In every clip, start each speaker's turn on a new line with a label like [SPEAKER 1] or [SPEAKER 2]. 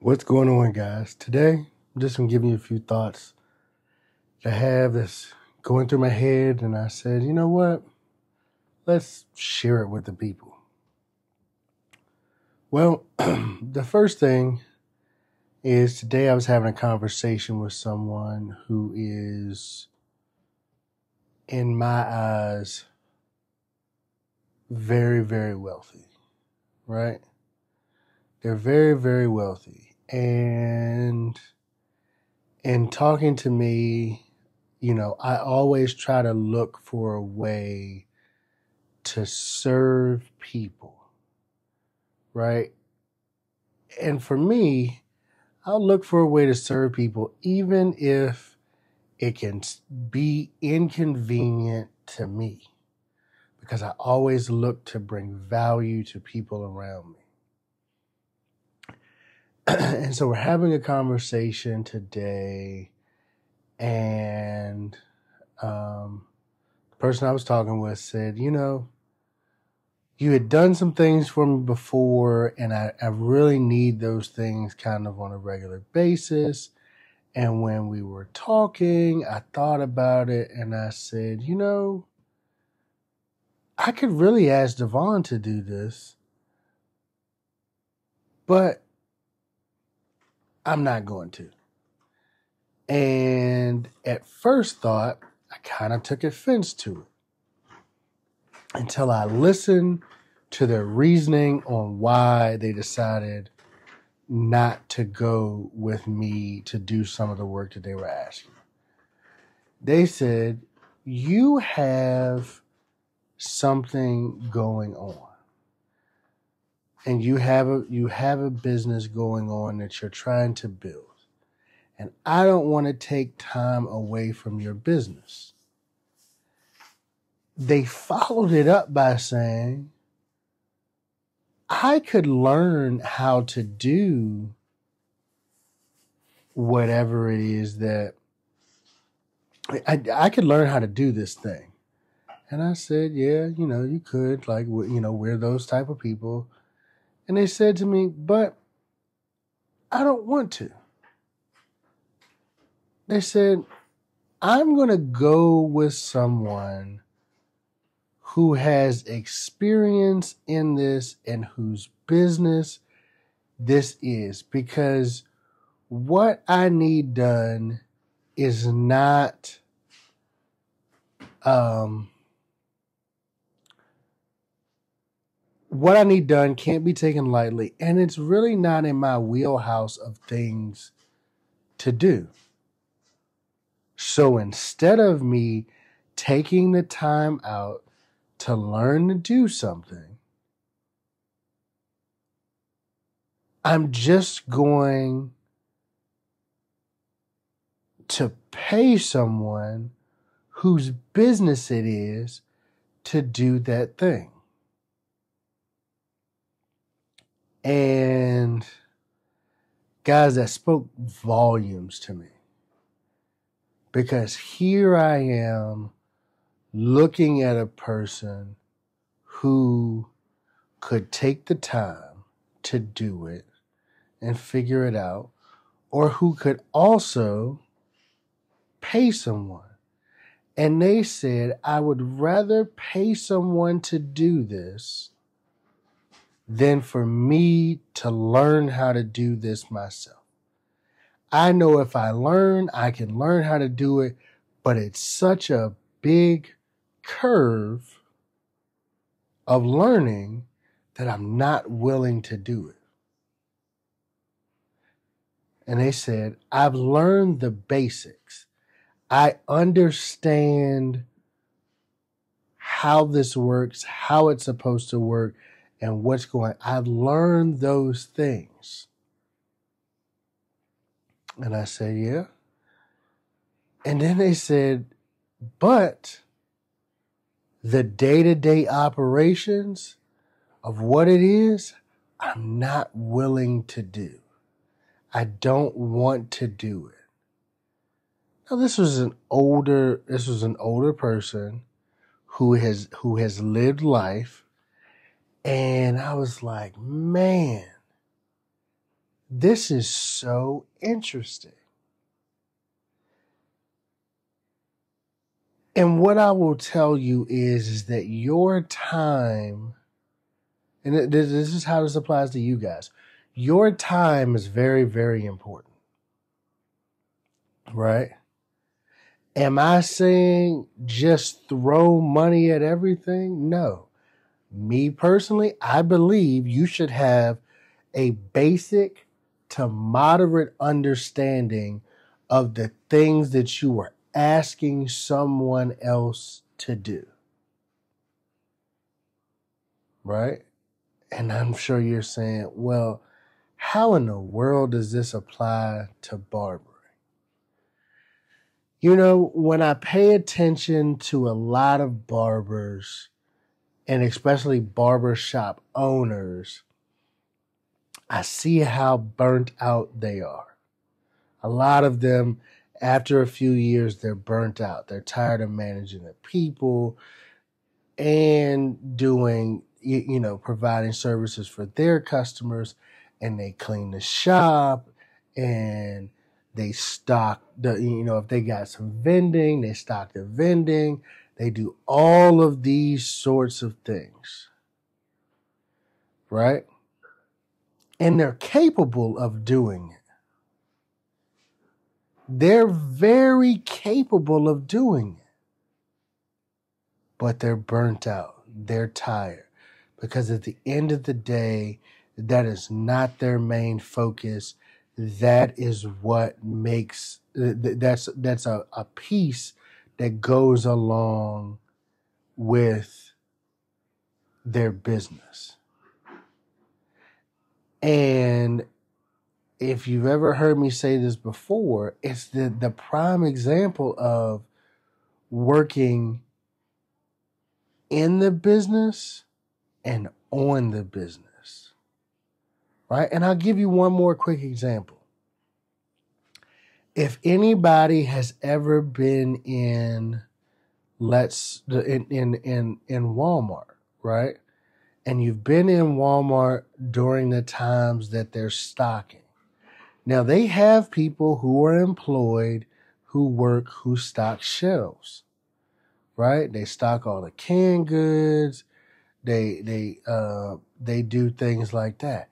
[SPEAKER 1] What's going on, guys? Today, I'm just going to give you a few thoughts that I have that's going through my head, and I said, you know what? Let's share it with the people. Well, the first thing is today I was having a conversation with someone who is, in my eyes, very, very wealthy, right? They're very, very wealthy. And in talking to me, I always try to look for a way to serve people, right? And for me, I'll look for a way to serve people, even if it can be inconvenient to me, because I always look to bring value to people around me. And so we're having a conversation today, and the person I was talking with said, you had done some things for me before, and I really need those things kind of on a regular basis. And when we were talking, I thought about it, and I said, I could really ask Devon to do this, but I'm not going to. And at first thought, I kind of took offense to it until I listened to their reasoning on why they decided not to go with me to do some of the work that they were asking. They said, you have something going on, and you have a business going on that you're trying to build. And I don't want to take time away from your business. They followed it up by saying, I could learn how to do whatever it is that I could learn how to do this thing. And I said, yeah, you could, we're those type of people. And they said to me, but I don't want to. They said, I'm going to go with someone who has experience in this and whose business this is, because what I need done is not what I need done can't be taken lightly, and it's really not in my wheelhouse of things to do. So instead of me taking the time out to learn to do something, I'm just going to pay someone whose business it is to do that thing. And guys, that spoke volumes to me, because here I am looking at a person who could take the time to do it and figure it out, or who could also pay someone. And they said, I would rather pay someone to do this than for me to learn how to do this myself. I know if I learn, I can learn how to do it, but it's such a big curve of learning that I'm not willing to do it. And they said, I've learned the basics. I understand how this works, how it's supposed to work, and what's going on. I've learned those things. And I said, yeah. And then they said, but the day-to-day operations of what it is, I'm not willing to do. I don't want to do it. Now, this was an older person who has lived life, and I was like, man, This is so interesting. And what I will tell you is that your time, and this is how this applies to you guys, your time is very, very important, right? Am I saying just throw money at everything? No. Me personally, I believe you should have a basic to moderate understanding of the things that you are asking someone else to do. Right? And I'm sure you're saying, well, how in the world does this apply to barbering? You know, when I pay attention to a lot of barbers, and especially barbershop owners, I see how burnt out they are. A lot of them, after a few years, they're burnt out. They're tired of managing the people and doing, providing services for their customers. And they clean the shop and they stock if they got some vending, they stock the vending. They do all of these sorts of things, right? And they're capable of doing it. They're very capable of doing it. But they're burnt out. They're tired. Because at the end of the day, that is not their main focus. That is what makes, that's a piece that goes along with their business. And if you've ever heard me say this before, it's the prime example of working in the business and on the business, right? And I'll give you one more quick example. If anybody has ever been in Walmart, right? And you've been in Walmart during the times that they're stocking. Now they have people who are employed who stock shelves, right? They stock all the canned goods. They do things like that.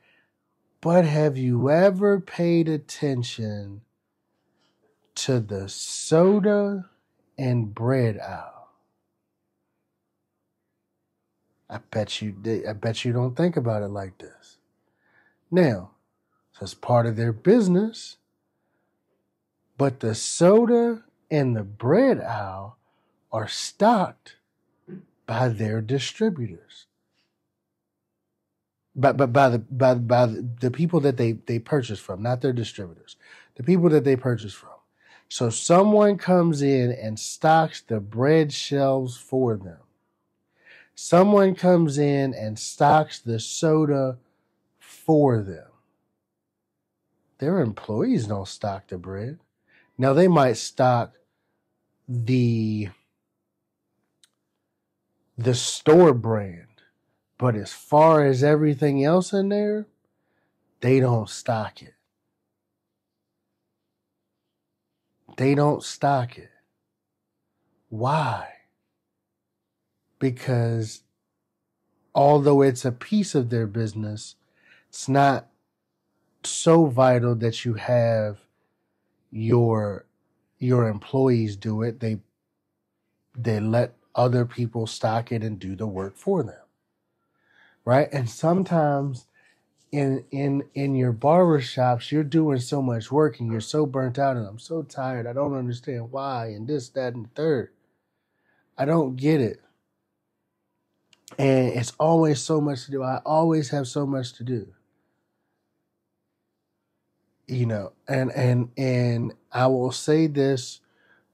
[SPEAKER 1] But have you ever paid attention to the soda and bread aisle? I bet you don't think about it like this. Now, that's part of their business, but the soda and the bread aisle are stocked by their distributors. By the people that they purchase from, not their distributors. The people that they purchase from. So someone comes in and stocks the bread shelves for them. Someone comes in and stocks the soda for them. Their employees don't stock the bread. Now they might stock the store brand, but as far as everything else in there, they don't stock it. They don't stock it. Why? Because although it's a piece of their business, it's not so vital that you have your employees do it. They let other people stock it and do the work for them. Right? And sometimes in your barber shops, you're doing so much work and you're so burnt out and I'm so tired. I don't understand why and this, that, and the third. I don't get it. And it's always so much to do. I always have so much to do. And I will say this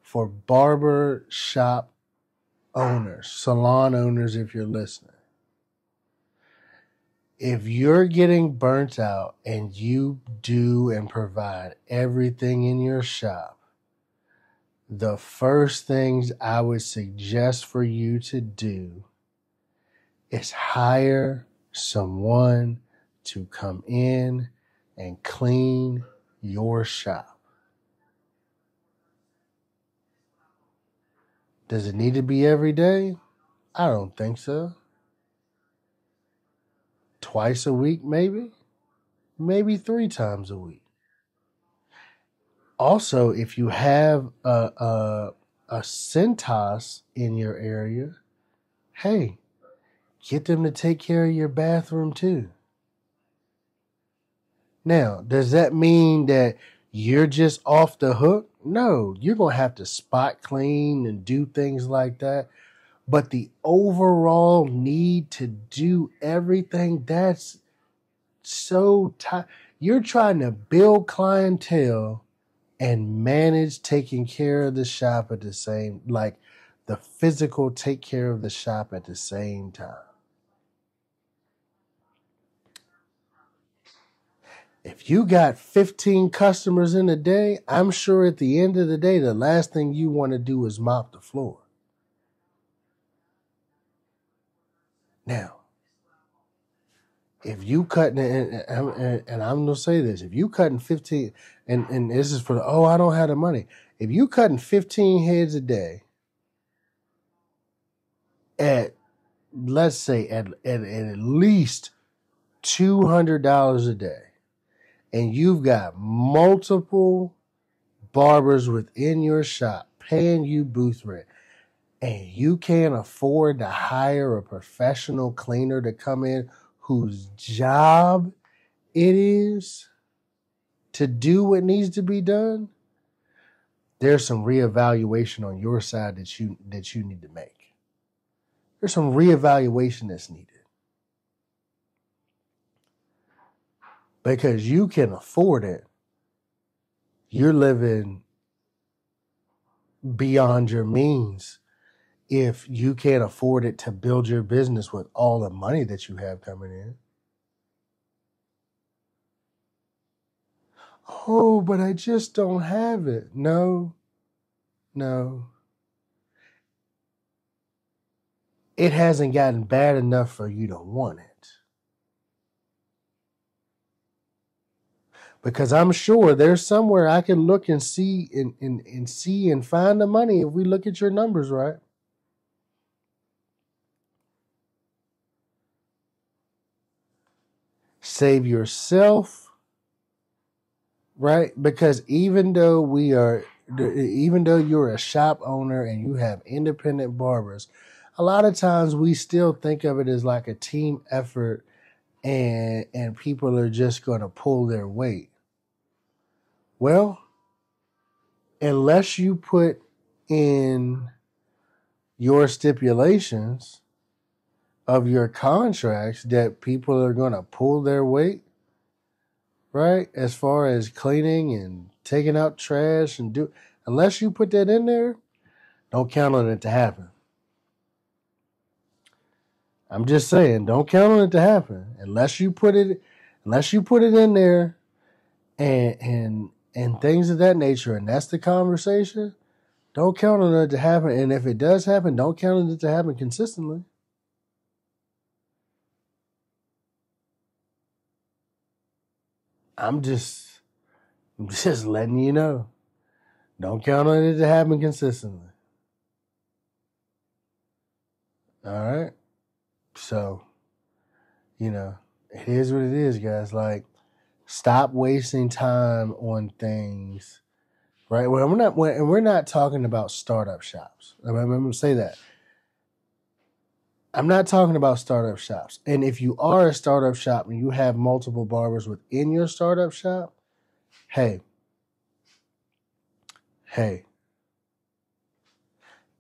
[SPEAKER 1] for barber shop owners, salon owners, if you're listening. If you're getting burnt out and you do and provide everything in your shop, the first things I would suggest for you to do is hire someone to come in and clean your shop. Does it need to be every day? I don't think so. Twice a week, maybe? Maybe 3 times a week. Also, if you have a Cintas in your area, hey, get them to take care of your bathroom too. Now, does that mean that you're just off the hook? No, you're going to have to spot clean and do things like that. But the overall need to do everything, that's so tight. You're trying to build clientele and manage taking care of the shop at the same, like the physical take care of the shop at the same time. If you got 15 customers in a day, I'm sure at the end of the day, the last thing you want to do is mop the floor. Now, if you cutting, and I'm going to say this, if you cutting 15, and this is for the, I don't have the money. If you cutting 15 heads a day at, let's say, at least $200 a day, and you've got multiple barbers within your shop paying you booth rent, and you can't afford to hire a professional cleaner to come in whose job it is to do what needs to be done, there's some reevaluation on your side that you need to make. There's some reevaluation that's needed. Because you can afford it. You're living beyond your means if you can't afford it to build your business with all the money that you have coming in. Oh, but I just don't have it. No. It hasn't gotten bad enough for you to want it. Because I'm sure there's somewhere I can look and see and see and find the money if we look at your numbers right. Save yourself, right? Because even though you're a shop owner and you have independent barbers, a lot of times we still think of it as like a team effort and people are just going to pull their weight. Well, unless you put in your stipulations of your contracts that people are going to pull their weight, right? As far as cleaning and taking out trash and unless you put that in there, don't count on it to happen. I'm just saying, don't count on it to happen unless you put it in there and things of that nature, and that's the conversation. Don't count on it to happen, and if it does happen, don't count on it to happen consistently. I'm just letting you know. Don't count on it to happen consistently. All right? So, it is what it is, guys. Like, stop wasting time on things, right? Well, we're not talking about startup shops. I'm going to say that. I'm not talking about startup shops. And if you are a startup shop and you have multiple barbers within your startup shop, hey,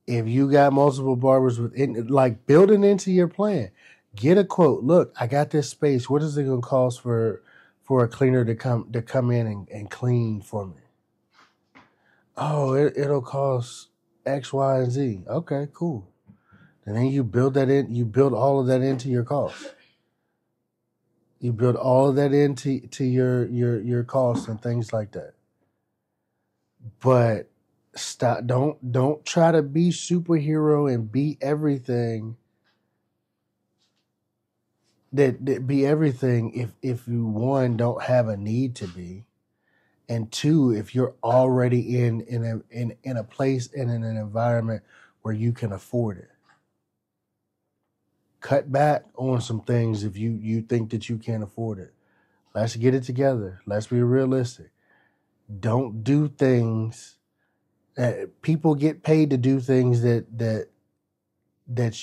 [SPEAKER 1] if you got multiple barbers within, like, build it into your plan. Get a quote. Look, I got this space. What is it going to cost for a cleaner to come in and clean for me? Oh, it'll cost X, Y, and Z. Okay, cool. And then you build that in. You build all of that into your cost. You build all of that into your costs and things like that. But stop. Don't try to be superhero and be everything that be everything if you, one, don't have a need to be, and two, if you're already in a place and in an environment where you can afford it. Cut back on some things if you think that you can't afford it. Let's get it together. Let's be realistic. Don't do things. People get paid to do things that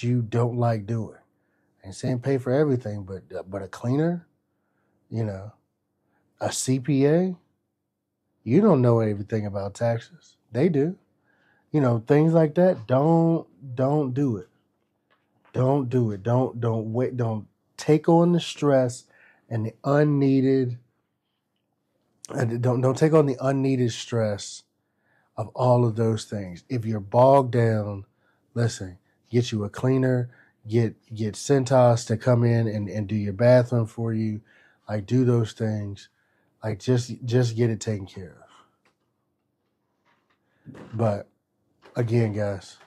[SPEAKER 1] you don't like doing. I ain't saying pay for everything, but a cleaner, you know, a CPA, you don't know everything about taxes. They do. You know, things like that. Don't do it. Don't do it. Don't wait. Don't take on the stress and the unneeded. Don't take on the unneeded stress of all of those things. If you're bogged down, listen, get you a cleaner, get Centos to come in and do your bathroom for you. Like, do those things. Like, just get it taken care of. But again, guys,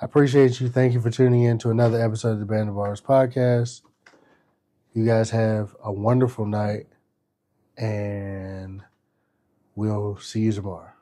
[SPEAKER 1] I appreciate you. Thank you for tuning in to another episode of the Band of Bars podcast. You guys have a wonderful night, and we'll see you tomorrow.